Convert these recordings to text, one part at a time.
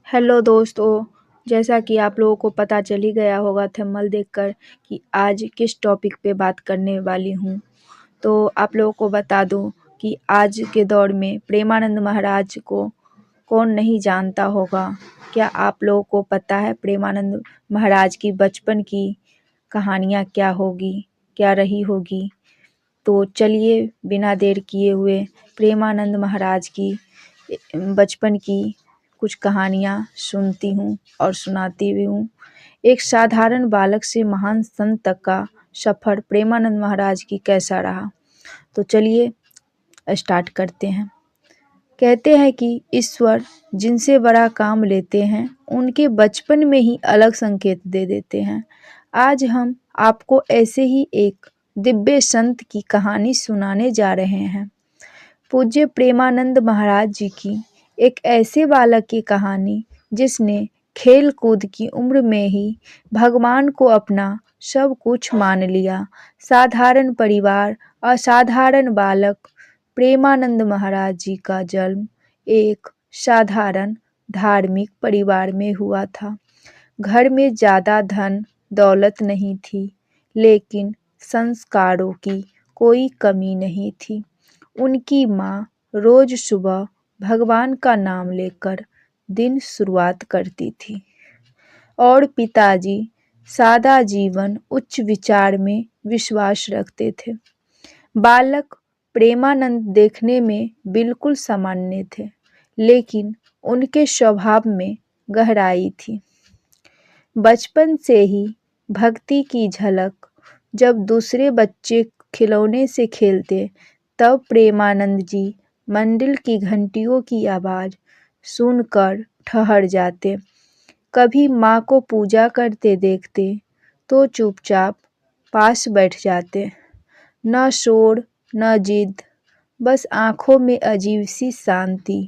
Hello दोस्तों, जैसा कि आप लोगों को पता चल ही गया होगा थंबनेल देखकर कि आज किस टॉपिक पे बात करने वाली हूँ। तो आप लोगों को बता दूँ कि आज के दौर में प्रेमानंद महाराज को कौन नहीं जानता होगा। क्या आप लोगों को पता है प्रेमानंद महाराज की बचपन की कहानियाँ क्या होगी, क्या रही होगी? तो चलिए बिना देर किए हुए प्रेमानंद महाराज की बचपन की कुछ कहानियाँ सुनती हूँ और सुनाती भी हूँ। एक साधारण बालक से महान संत तक का सफ़र प्रेमानंद महाराज की कैसा रहा। तो चलिए स्टार्ट करते हैं। कहते हैं कि ईश्वर जिनसे बड़ा काम लेते हैं उनके बचपन में ही अलग संकेत दे देते हैं। आज हम आपको ऐसे ही एक दिव्य संत की कहानी सुनाने जा रहे हैं। पूज्य प्रेमानंद महाराज जी की एक ऐसे बालक की कहानी जिसने खेल कूद की उम्र में ही भगवान को अपना सब कुछ मान लिया। साधारण परिवार, असाधारण बालक प्रेमानंद महाराज जी का जन्म एक साधारण धार्मिक परिवार में हुआ था। घर में ज़्यादा धन दौलत नहीं थी, लेकिन संस्कारों की कोई कमी नहीं थी। उनकी माँ रोज सुबह भगवान का नाम लेकर दिन शुरुआत करती थी और पिताजी सादा जीवन उच्च विचार में विश्वास रखते थे। बालक प्रेमानंद देखने में बिल्कुल सामान्य थे, लेकिन उनके स्वभाव में गहराई थी। बचपन से ही भक्ति की झलक। जब दूसरे बच्चे खिलौने से खेलते तब प्रेमानंद जी मंदिर की घंटियों की आवाज़ सुनकर ठहर जाते। कभी माँ को पूजा करते देखते तो चुपचाप पास बैठ जाते। न शोर न जिद, बस आँखों में अजीब सी शांति।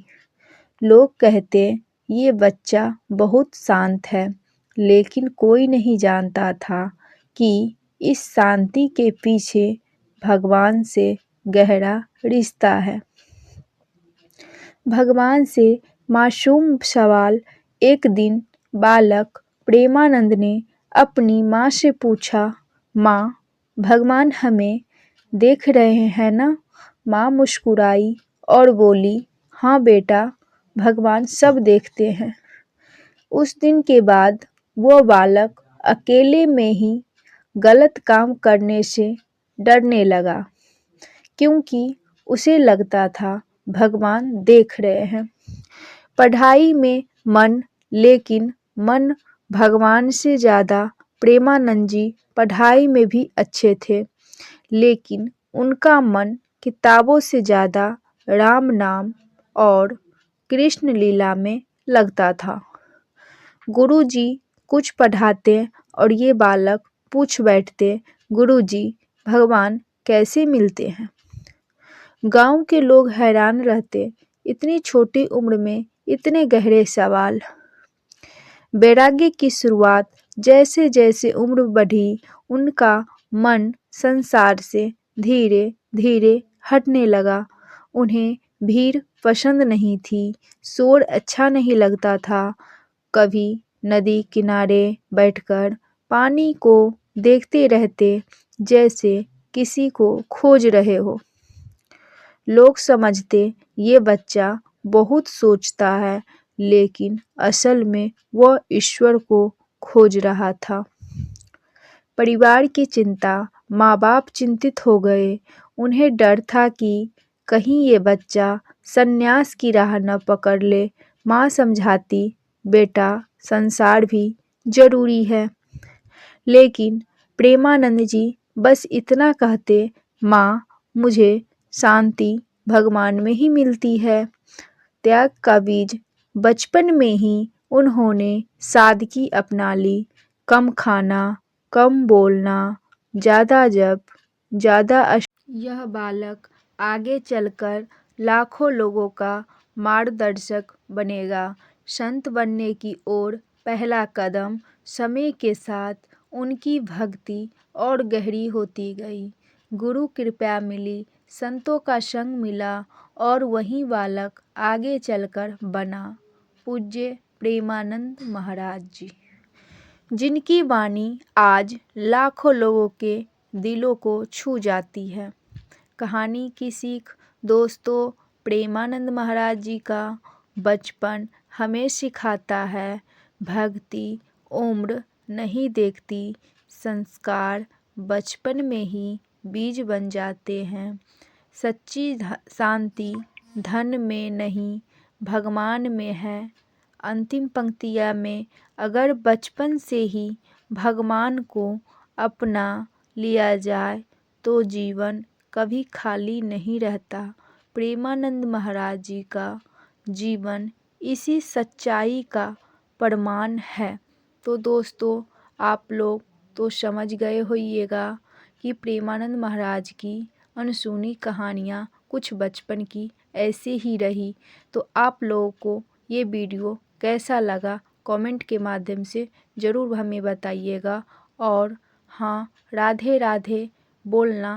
लोग कहते ये बच्चा बहुत शांत है, लेकिन कोई नहीं जानता था कि इस शांति के पीछे भगवान से गहरा रिश्ता है। भगवान से मासूम सवाल। एक दिन बालक प्रेमानंद ने अपनी माँ से पूछा, माँ, भगवान हमें देख रहे हैं ना? माँ मुस्कुराई और बोली, हाँ बेटा, भगवान सब देखते हैं। उस दिन के बाद वो बालक अकेले में ही गलत काम करने से डरने लगा, क्योंकि उसे लगता था भगवान देख रहे हैं। पढ़ाई में मन, लेकिन मन भगवान से ज़्यादा। प्रेमानंद जी पढ़ाई में भी अच्छे थे, लेकिन उनका मन किताबों से ज़्यादा राम नाम और कृष्ण लीला में लगता था। गुरुजी कुछ पढ़ाते और ये बालक पूछ बैठते, गुरुजी, भगवान कैसे मिलते हैं? गांव के लोग हैरान रहते, इतनी छोटी उम्र में इतने गहरे सवाल। वैराग्य की शुरुआत। जैसे जैसे उम्र बढ़ी, उनका मन संसार से धीरे धीरे हटने लगा। उन्हें भीड़ पसंद नहीं थी, शोर अच्छा नहीं लगता था। कभी नदी किनारे बैठकर पानी को देखते रहते, जैसे किसी को खोज रहे हो। लोग समझते ये बच्चा बहुत सोचता है, लेकिन असल में वह ईश्वर को खोज रहा था। परिवार की चिंता। माँ बाप चिंतित हो गए। उन्हें डर था कि कहीं ये बच्चा संन्यास की राह न पकड़ ले। माँ समझाती, बेटा, संसार भी जरूरी है। लेकिन प्रेमानंद जी बस इतना कहते, माँ, मुझे शांति भगवान में ही मिलती है। त्याग का बीज। बचपन में ही उन्होंने सादगी अपना ली। कम खाना, कम बोलना, ज़्यादा जप, ज़्यादा यह बालक आगे चलकर लाखों लोगों का मार्गदर्शक बनेगा। संत बनने की ओर पहला कदम। समय के साथ उनकी भक्ति और गहरी होती गई। गुरु कृपा मिली, संतों का संग मिला और वही बालक आगे चलकर बना पूज्य प्रेमानंद महाराज जी, जिनकी वाणी आज लाखों लोगों के दिलों को छू जाती है। कहानी की सीख दोस्तों, प्रेमानंद महाराज जी का बचपन हमें सिखाता है भक्ति उम्र नहीं देखती, संस्कार बचपन में ही बीज बन जाते हैं। सच्ची शांति धन में नहीं भगवान में है। अंतिम पंक्तियाँ में अगर बचपन से ही भगवान को अपना लिया जाए तो जीवन कभी खाली नहीं रहता। प्रेमानंद महाराज जी का जीवन इसी सच्चाई का प्रमाण है। तो दोस्तों, आप लोग तो समझ गए होइएगा कि प्रेमानंद महाराज की अनसुनी कहानियाँ कुछ बचपन की ऐसे ही रही। तो आप लोगों को ये वीडियो कैसा लगा कमेंट के माध्यम से ज़रूर हमें बताइएगा। और हाँ, राधे राधे बोलना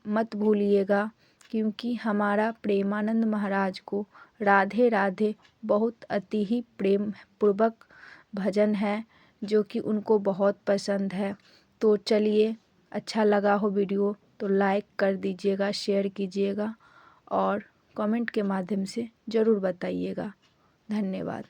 मत भूलिएगा, क्योंकि हमारा प्रेमानंद महाराज को राधे राधे बहुत अति ही प्रेम पूर्वक भजन है, जो कि उनको बहुत पसंद है। तो चलिए, अच्छा लगा हो वीडियो तो लाइक कर दीजिएगा, शेयर कीजिएगा और कमेंट के माध्यम से ज़रूर बताइएगा। धन्यवाद।